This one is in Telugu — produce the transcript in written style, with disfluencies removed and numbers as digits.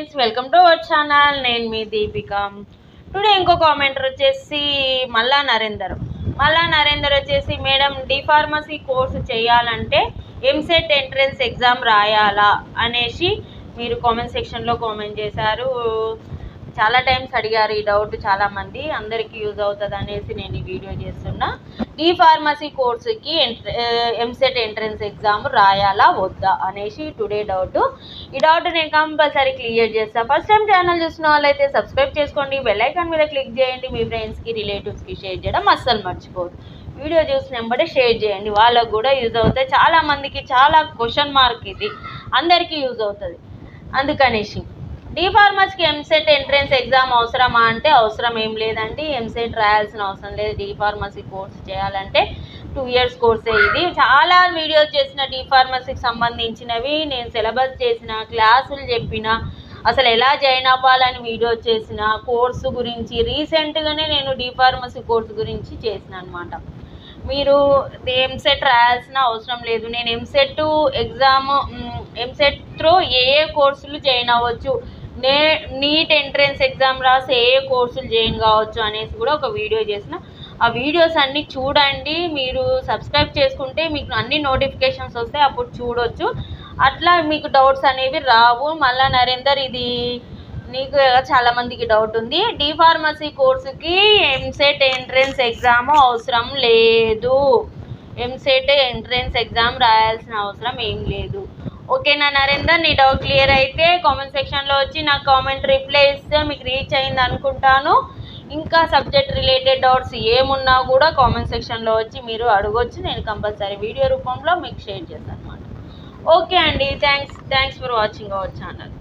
Friends, welcome to our channel. నేను మీ దీపిక. టుడే ఇంకో కామెంటర్ వచ్చేసి మల్లా నరేందర్ వచ్చేసి, మేడం డి ఫార్మసీ కోర్సు చేయాలంటే ఎంసెట్ ఎంట్రన్స్ ఎగ్జామ్ రాయాలా అనేసి మీరు కామెంట్ సెక్షన్లో కామెంట్ చేశారు. చాలా టైమ్స్ అడిగారు ఈ డౌట్ చాలామంది, అందరికీ యూజ్ అవుతుంది అనేసి నేను ఈ వీడియో చేస్తున్నా. డి ఫార్మసీ కోర్సుకి ఎంసెట్ ఎంట్రన్స్ ఎగ్జామ్ రాయాలా వద్దా అనేసి టుడే డౌట్. ఈ డౌట్ నేను కంపల్సరీ క్లియర్ చేస్తాను. ఫస్ట్ టైం ఛానల్ చూసిన వాళ్ళైతే సబ్స్క్రైబ్ చేసుకోండి, బెల్ ఐకాన్ మీద క్లిక్ చేయండి, మీ ఫ్రెండ్స్కి రిలేటివ్స్కి షేర్ చేయడం అస్సలు మర్చిపోదు. వీడియో చూసిన వెంబడే షేర్ చేయండి, వాళ్ళకు కూడా యూజ్ అవుతాయి. చాలామందికి చాలా క్వశ్చన్ మార్క్, ఇది అందరికీ యూజ్ అవుతుంది. అందుకనేసి డి ఫార్మసీకి ఎంసెట్ ఎంట్రన్స్ ఎగ్జామ్ అవసరమా అంటే అవసరం ఏం లేదండి. ఎంసెట్ రాయాల్సిన అవసరం లేదు. డి ఫార్మసీ కోర్స్ చేయాలంటే 2 years కోర్సే. ఇది చాలా వీడియోస్ చేసిన డి ఫార్మసీకి సంబంధించినవి, నేను సిలబస్ చేసిన, క్లాసులు చెప్పిన, అసలు ఎలా జాయిన్ అవ్వాలని వీడియో చేసిన, కోర్సు గురించి రీసెంట్గానే నేను డి ఫార్మసీ కోర్సు గురించి చేసిన అనమాట. మీరు ఎంసెట్ రాయాల్సిన అవసరం లేదు. నేను EAMCET exam, EAMCET through a కోర్సులు జాయిన్ అవ్వచ్చు, నీట్ ఎంట్రన్స్ ఎగ్జామ్ రాసి ఏ కోర్సులు జాయిన్ కావచ్చు అనేసి కూడా ఒక వీడియో చేసిన. ఆ వీడియోస్ అన్నీ చూడండి. మీరు సబ్స్క్రైబ్ చేసుకుంటే మీకు అన్ని నోటిఫికేషన్స్ వస్తాయి, అప్పుడు చూడొచ్చు. అట్లా మీకు డౌట్స్ అనేవి రావు. మల్లా నరేందర్, ఇది నీకు చాలామందికి డౌట్ ఉంది. డి ఫార్మసీ కోర్సుకి ఎంసెట్ ఎంట్రన్స్ ఎగ్జామ్ అవసరం లేదు. ఎంసెట్ ఎంట్రన్స్ ఎగ్జామ్ రాయాల్సిన అవసరం ఏం లేదు. ఓకేనా నరేందర్, నీ డౌట్ క్లియర్ అయితే కామెంట్ సెక్షన్లో వచ్చి నాకు కామెంట్ రిప్లై ఇస్తే మీకు రీచ్ అయింది అనుకుంటాను. ఇంకా సబ్జెక్ట్ రిలేటెడ్ డౌట్స్ ఏమున్నా కూడా కామెంట్ సెక్షన్లో వచ్చి మీరు అడగొచ్చు. నేను కంపల్సరీ వీడియో రూపంలో మీకు షేర్ చేస్తాను అనమాట. ఓకే అండి, thanks for watching our channel.